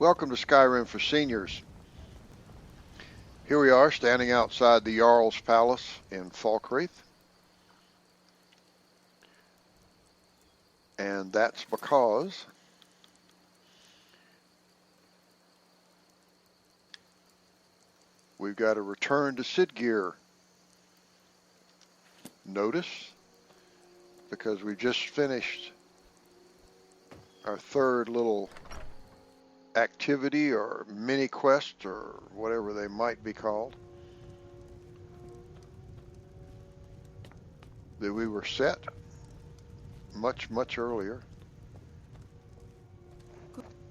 Welcome to Skyrim for Seniors. Here we are standing outside the Jarl's Palace in Falkreath. And that's because we've got a return to Sidgear notice because we just finished our third little activity or mini quest or whatever they might be called that we were set much earlier.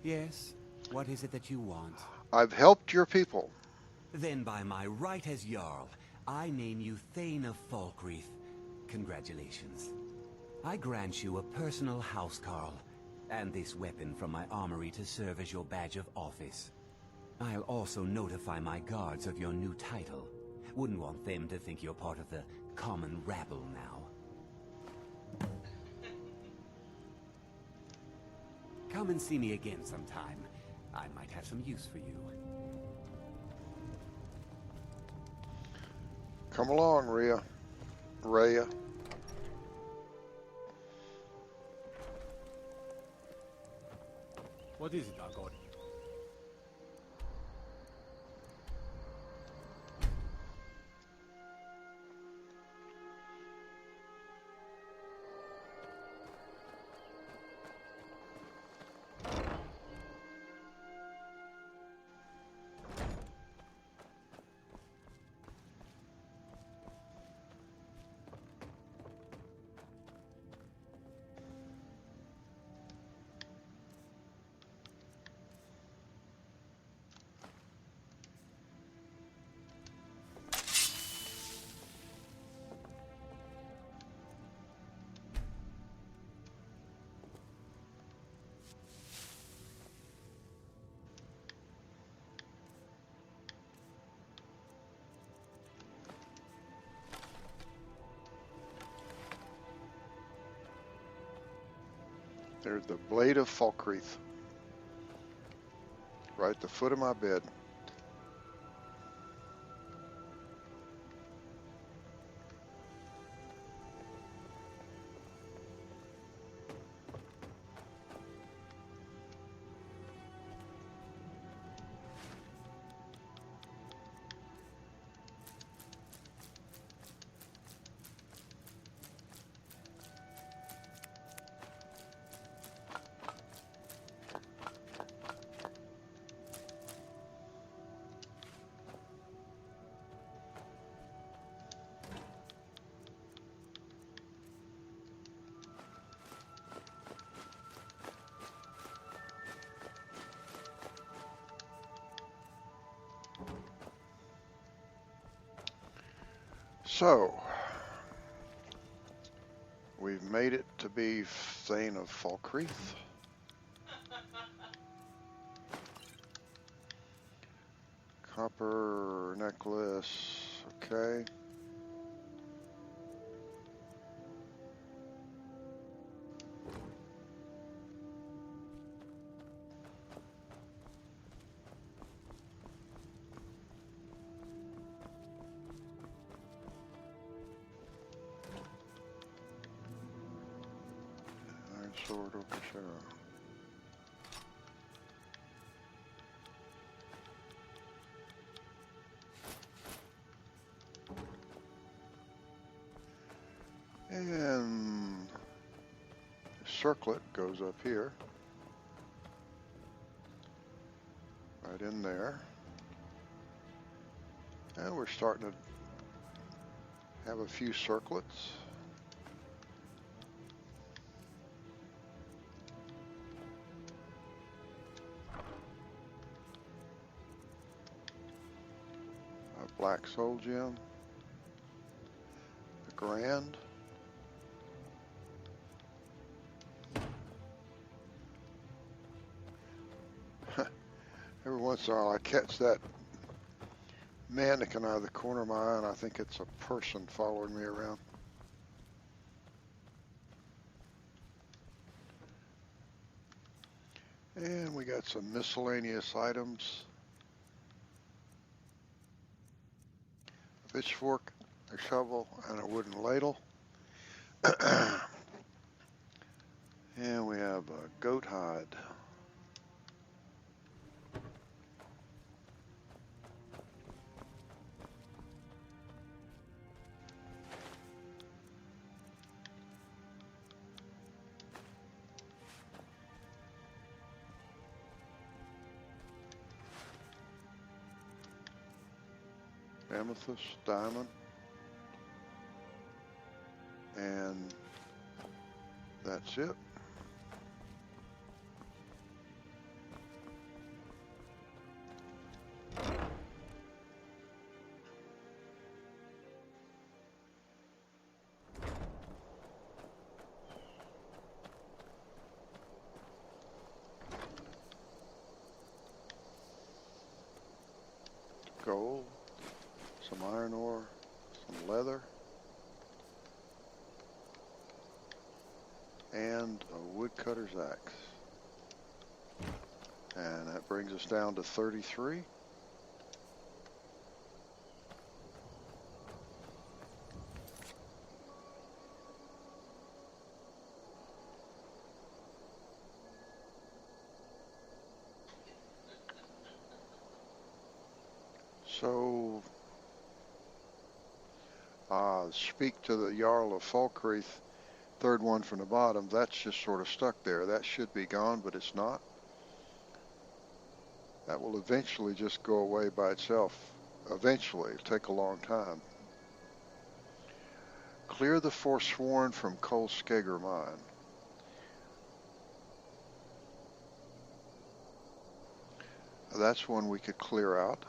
Yes? What is it that you want? I've helped your people. Then by my right as Jarl, I name you Thane of Falkreath. Congratulations. I grant you a personal housecarl, and this weapon from my armory to serve as your badge of office. I'll also notify my guards of your new title. Wouldn't want them to think you're part of the common rabble now. Come and see me again sometime. I might have some use for you. Come along, Rhea. What is it, Agor? There's the blade of Falkreath. Right at the foot of my bed. So, we've made it to be Thane of Falkreath. Copper necklace, okay. Sword of Shadow. And the circlet goes up here. Right in there. And we're starting to have a few circlets. Black Soul Gem, the Grand, every once in a while I catch that mannequin out of the corner of my eye and I think it's a person following me around. And we got some miscellaneous items. A pitchfork, a shovel, and a wooden ladle. And we have a goat hide. Amethyst, diamond, and that's it. Gold, some iron ore, some leather, and a woodcutter's axe. And that brings us down to 33. So, speak to the Jarl of Falkreath, third one from the bottom. That's just sort of stuck there. That should be gone, but it's not. That will eventually just go away by itself. Eventually, it'll take a long time. Clear the Forsworn from Kolskeggr Mine. That's one we could clear out.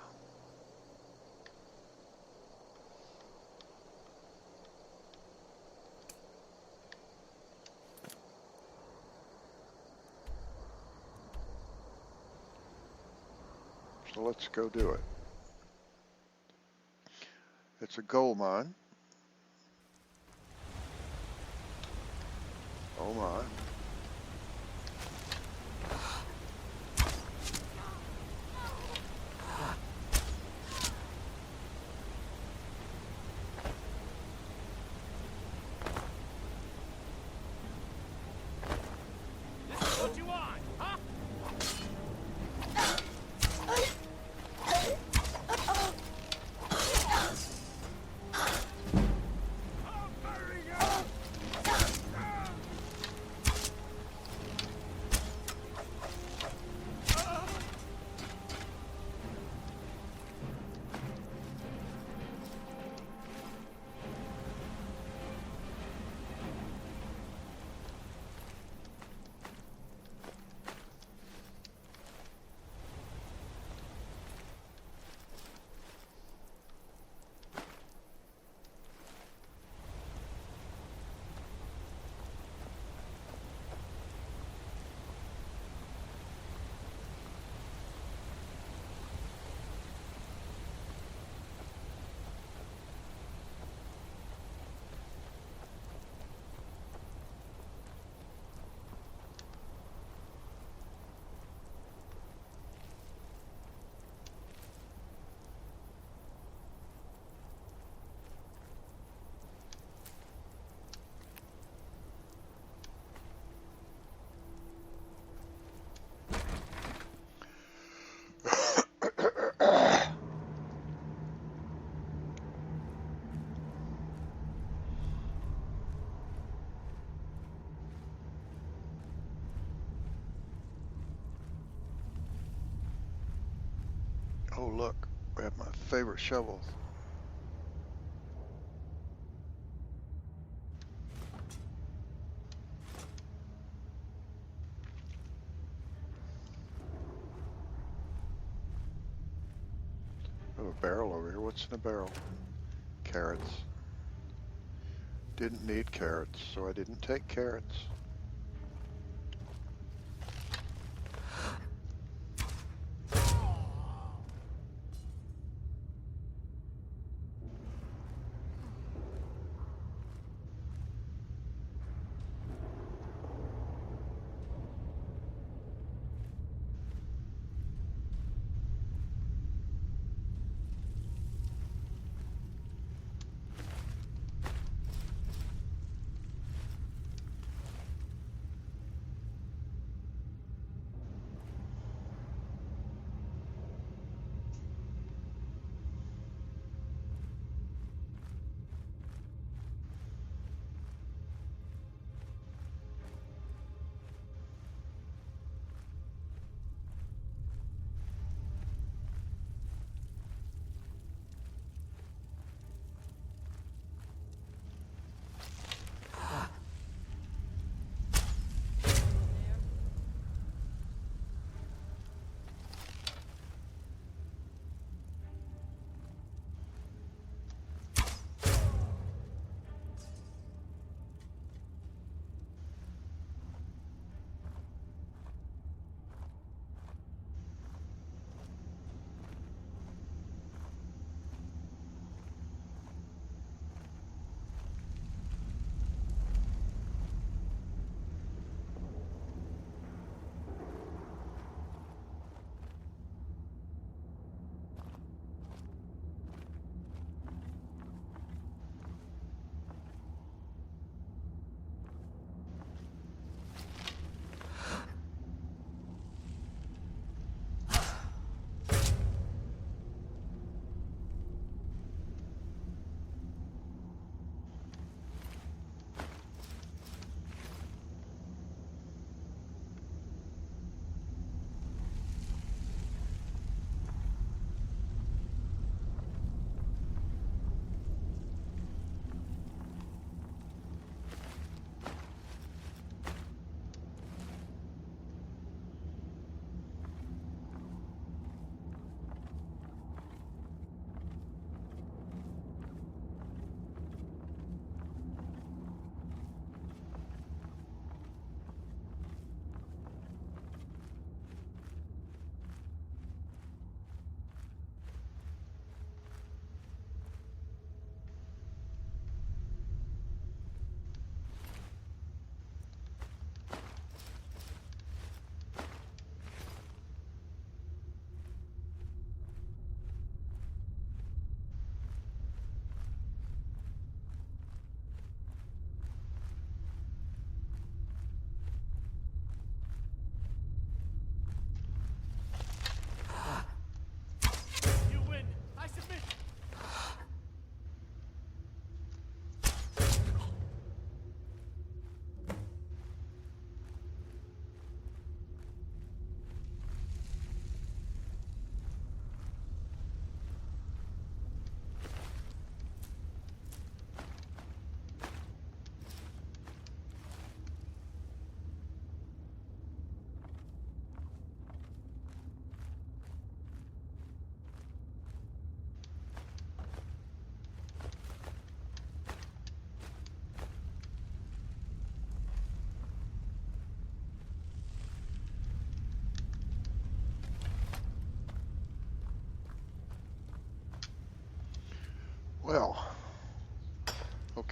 So let's go do it. It's a gold mine. Oh my. What you want, huh? Oh look, we have my favorite shovel. I have a barrel over here. What's in a barrel? Carrots. Didn't need carrots, so I didn't take carrots.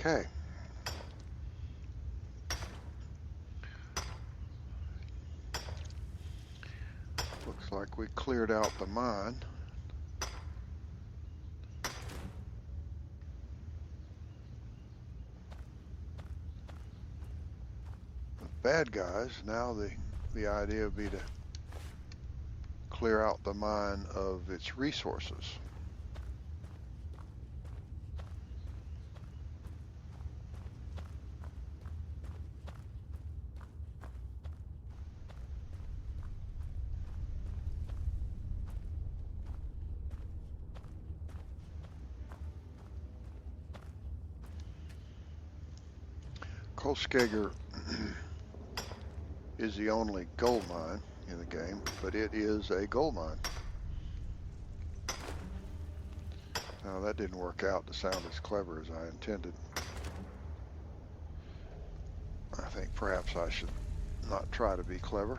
Okay. Looks like we cleared out the mine. The bad guys, now the idea would be to clear out the mine of its resources. Kolskager is the only gold mine in the game, but it is a gold mine. Now that didn't work out to sound as clever as I intended. I think perhaps I should not try to be clever.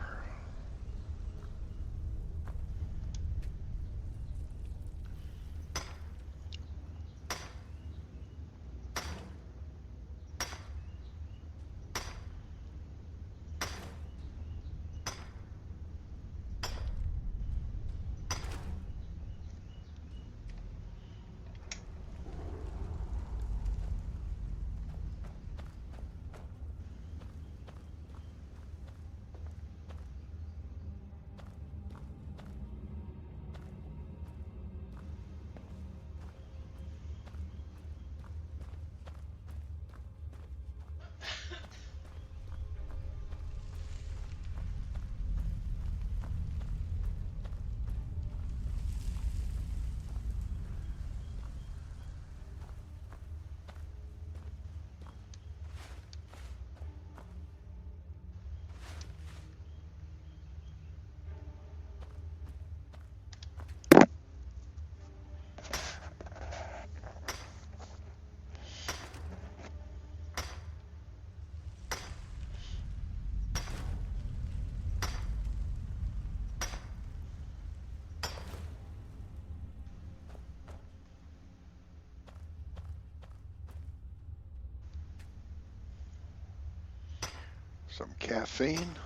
Some caffeine.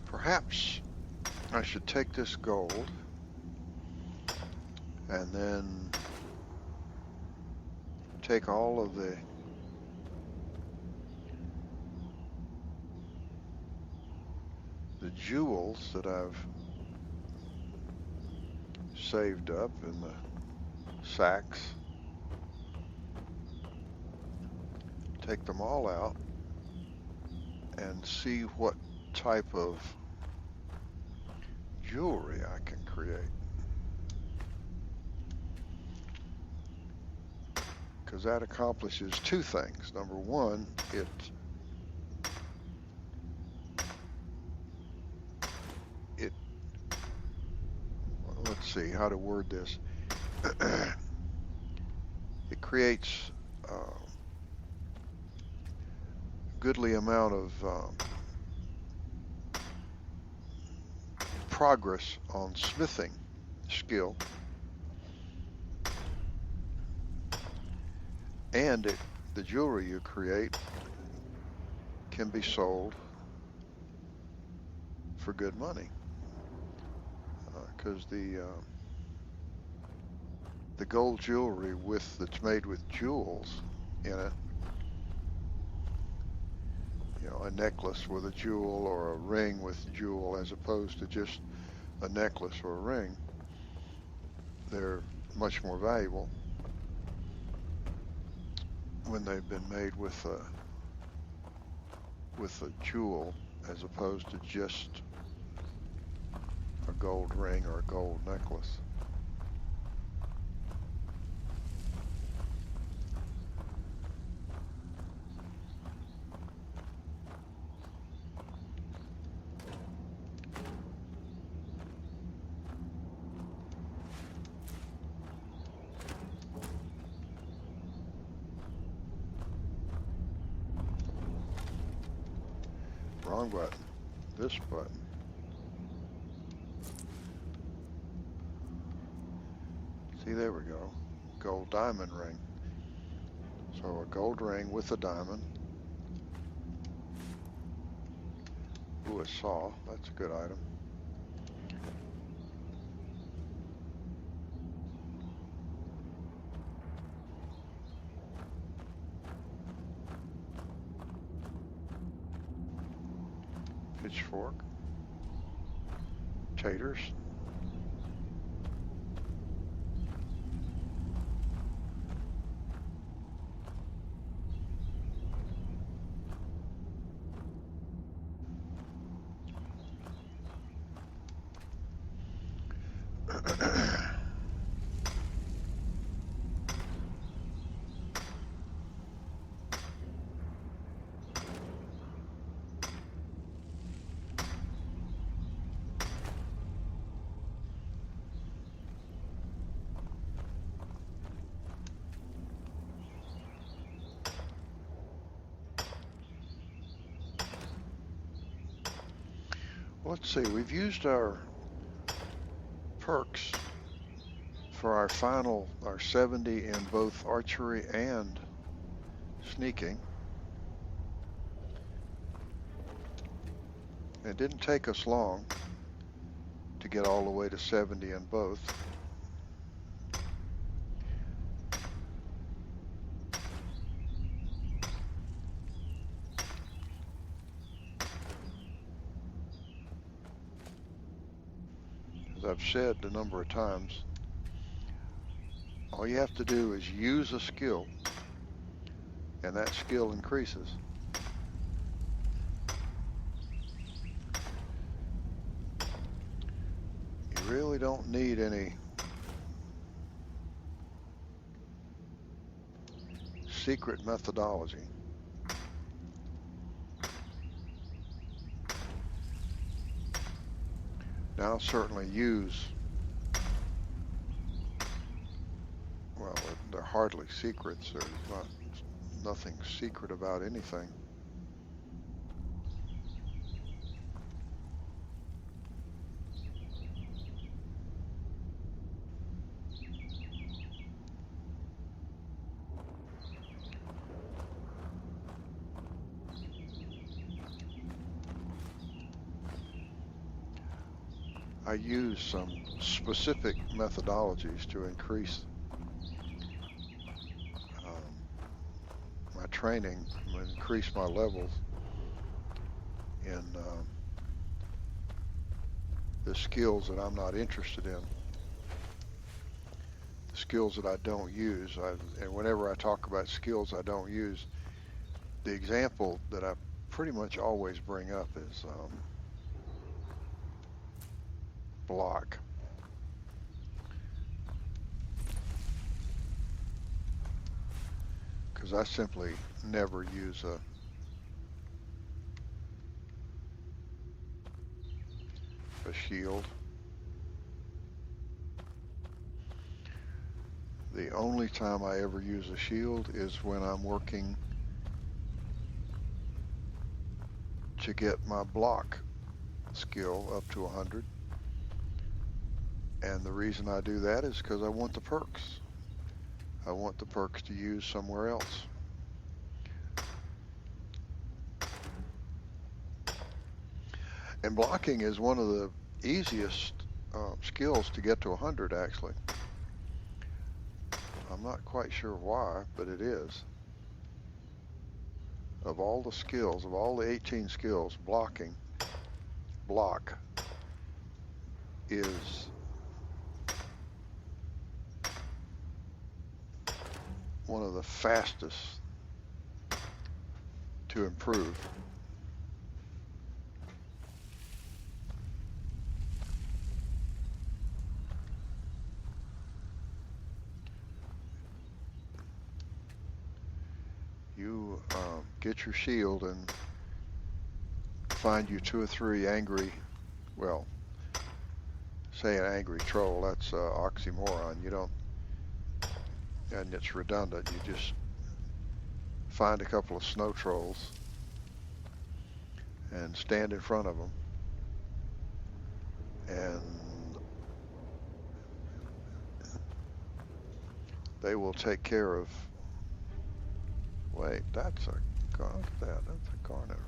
Perhaps I should take this gold and then take all of the jewels that I've saved up in the sacks, take them all out and see what type of jewelry I can create. Because that accomplishes two things. Number one, let's see how to word this. It creates a goodly amount of progress on smithing skill, and the jewelry you create can be sold for good money, because the gold jewelry that's made with jewels in it, a necklace with a jewel or a ring with jewel as opposed to just a necklace or a ring. They're much more valuable when they've been made with a jewel as opposed to just a gold ring or a gold necklace. Wrong button. This button. See, there we go. Gold diamond ring. So a gold ring with a diamond. Ooh, a saw. That's a good item. Pitchfork. Taters. Let's see, we've used our perks for our 70 in both archery and sneaking. It didn't take us long to get all the way to 70 in both. As I've said a number of times, all you have to do is use a skill, and that skill increases. You really don't need any secret methodology. Now certainly use, well, they're hardly secrets. There's nothing secret about anything. I use some specific methodologies to increase my training, increase my levels in the skills that I'm not interested in, the skills that I don't use. And whenever I talk about skills I don't use, the example that I pretty much always bring up is block. Because I simply never use a shield. The only time I ever use a shield is when I'm working to get my block skill up to 100. And the reason I do that is because I want the perks. I want the perks to use somewhere else. And blocking is one of the easiest skills to get to 100, actually. I'm not quite sure why, but it is. of all the skills, of all the 18 skills, block is one of the fastest to improve. You get your shield and find you 2 or 3 angry, well, say an angry troll, that's oxymoron. You don't, and it's redundant. You just find a couple of snow trolls and stand in front of them, and they will take care of, wait, that's a, look at that, that's a garnet.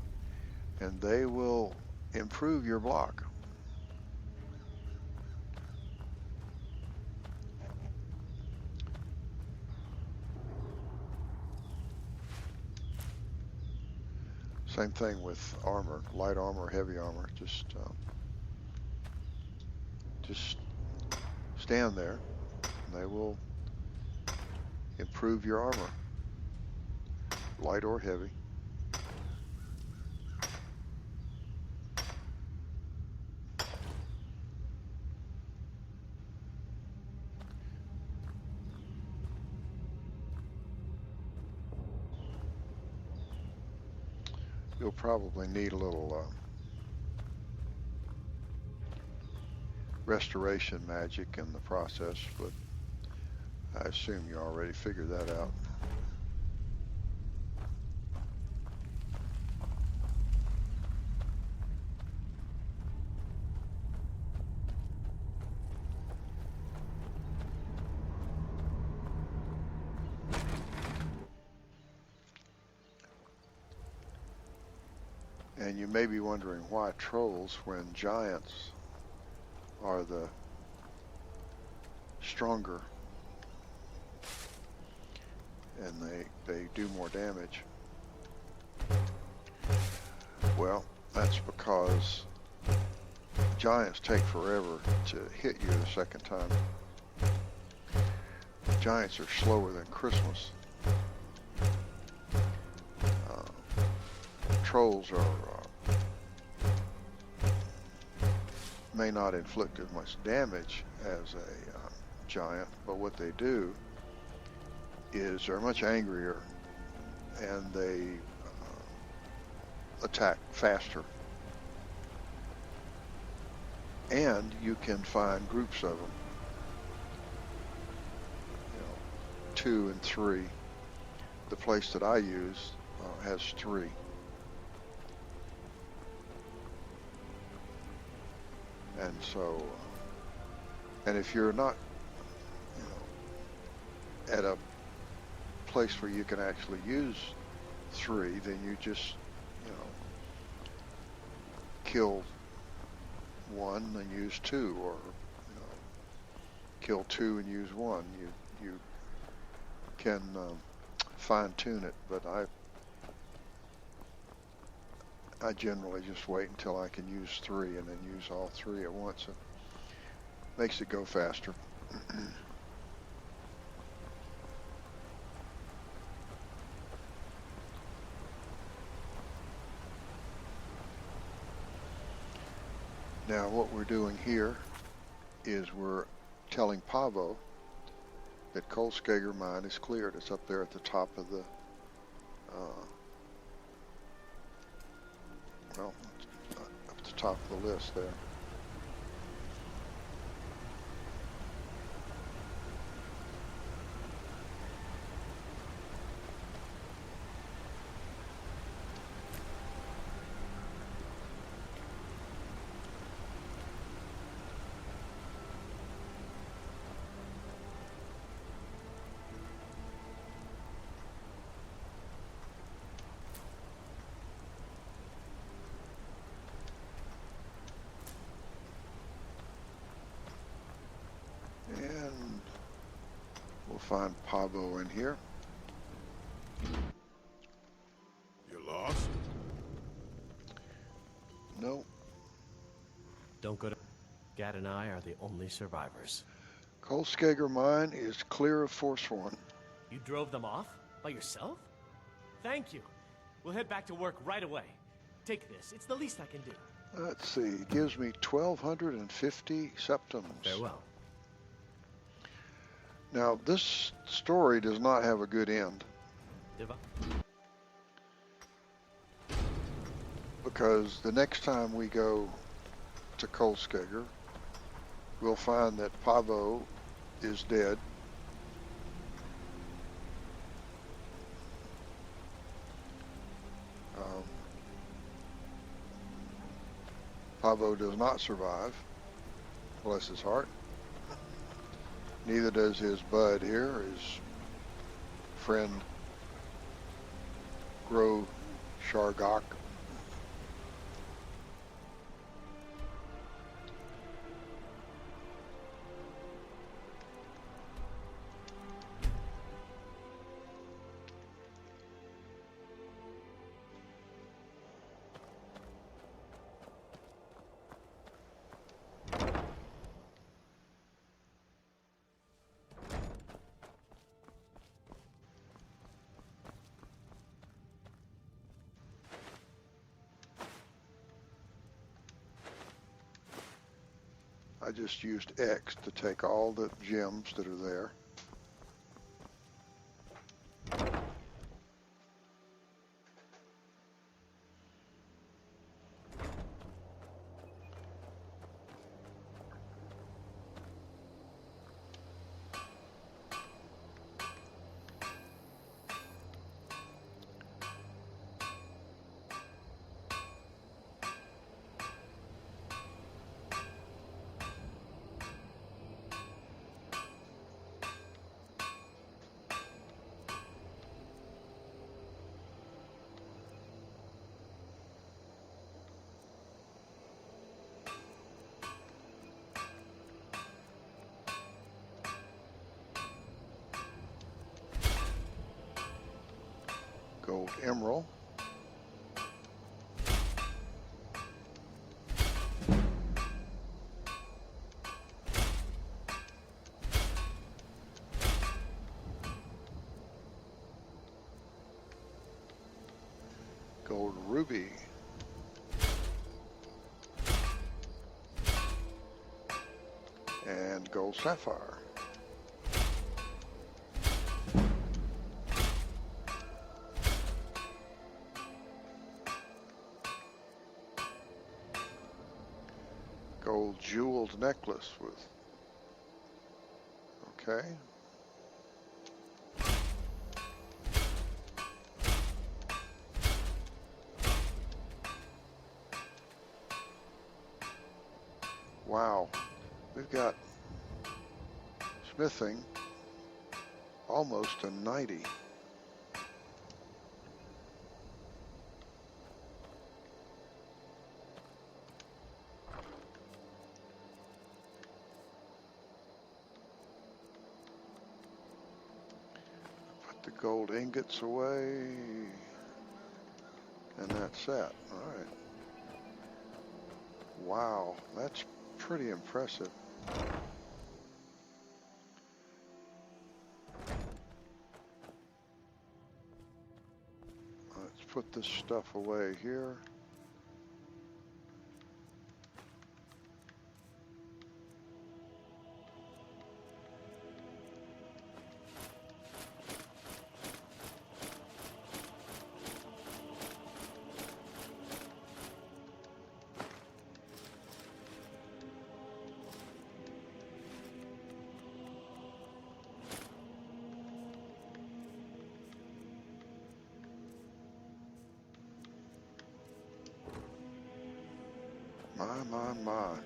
And they will improve your block. Same thing with armor, light armor, heavy armor. Just stand there, and they will improve your armor, light or heavy. You'll probably need a little restoration magic in the process, but I assume you already figured that out. And you may be wondering why trolls when giants are the stronger and they do more damage. Well, that's because giants take forever to hit you the second time. Giants are slower than Christmas. Trolls are may not inflict as much damage as a giant, but what they do is they're much angrier and they attack faster. And you can find groups of them, 2 and 3. The place that I use has 3. And so, and if you're not, at a place where you can actually use 3, then you just, kill 1 and use 2, or kill 2 and use 1. You can fine tune it, but I generally just wait until I can use 3 and then use all 3 at once. It makes it go faster. Now what we're doing here is we're telling Pavo that Kolskager mine is cleared. It's up there at the top of the well, up at the top of the list there. And we'll find Pavo in here. You and I are the only survivors. Kolskager mine is clear of Force One. You drove them off? By yourself? Thank you. We'll head back to work right away. Take this. It's the least I can do. Let's see. It gives me 1,250 septums. Farewell. Now, this story does not have a good end. Because the next time we go to Kolskager, we'll find that Pavo is dead. Pavo does not survive, bless his heart. Neither does his bud here, his friend Gro Shargok. I just used X to take all the gems that are there. Gold emerald. Gold ruby. And gold sapphire. Gold jeweled necklace with, okay. Wow, we've got smithing almost to 90. The gold ingots away, and that's that. All right. Wow, that's pretty impressive. Let's put this stuff away here. My.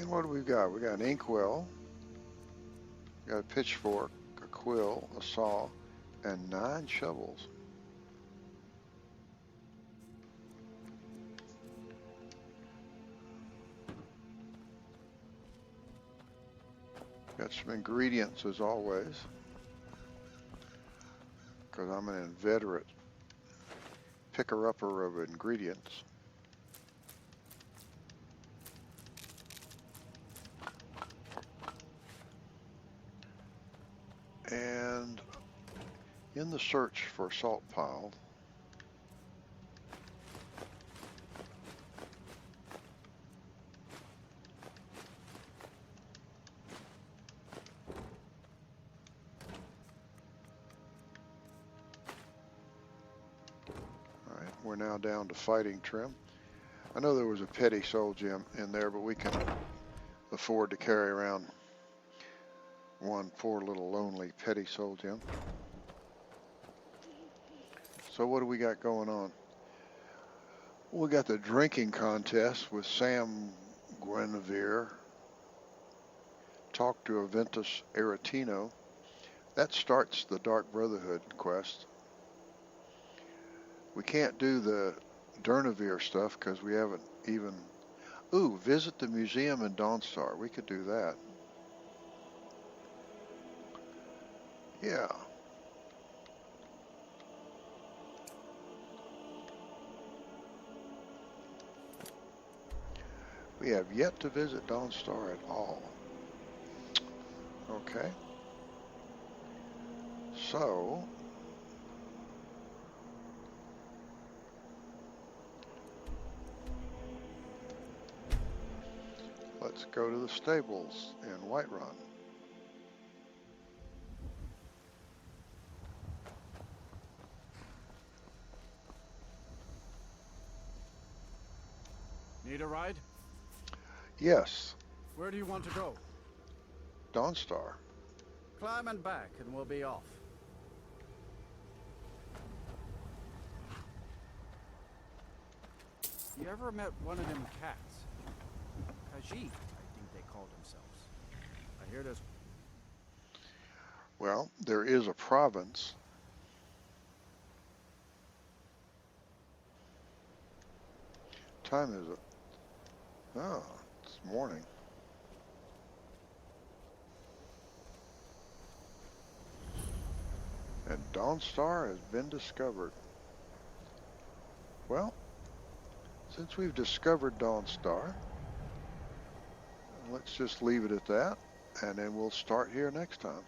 And what do we got? We got an inkwell, got a pitchfork, a quill, a saw, and 9 shovels. Got some ingredients as always, because I'm an inveterate picker-upper of ingredients. And in the search for salt pile, we're now down to fighting trim. I know there was a petty soul gem in there, but we can afford to carry around one poor little lonely petty soul gem. So what do we got going on? We got the drinking contest with Sam Guinevere. Talk to Aventus Aretino. That starts the Dark Brotherhood quest. We can't do the Durnavir stuff because we haven't even... Ooh, visit the museum in Dawnstar. We could do that. Yeah. We have yet to visit Dawnstar at all. Okay. So... let's go to the stables in Whiterun. Need a ride? Yes, Where do you want to go? Dawnstar. Climb and back and we'll be off. You ever met one of them cats? Khajiit, I think they called themselves. I hear there's... Well, there is a province. Time is it? Oh, it's morning. And Dawnstar has been discovered. Well, since we've discovered Dawnstar, let's just leave it at that, and then we'll start here next time.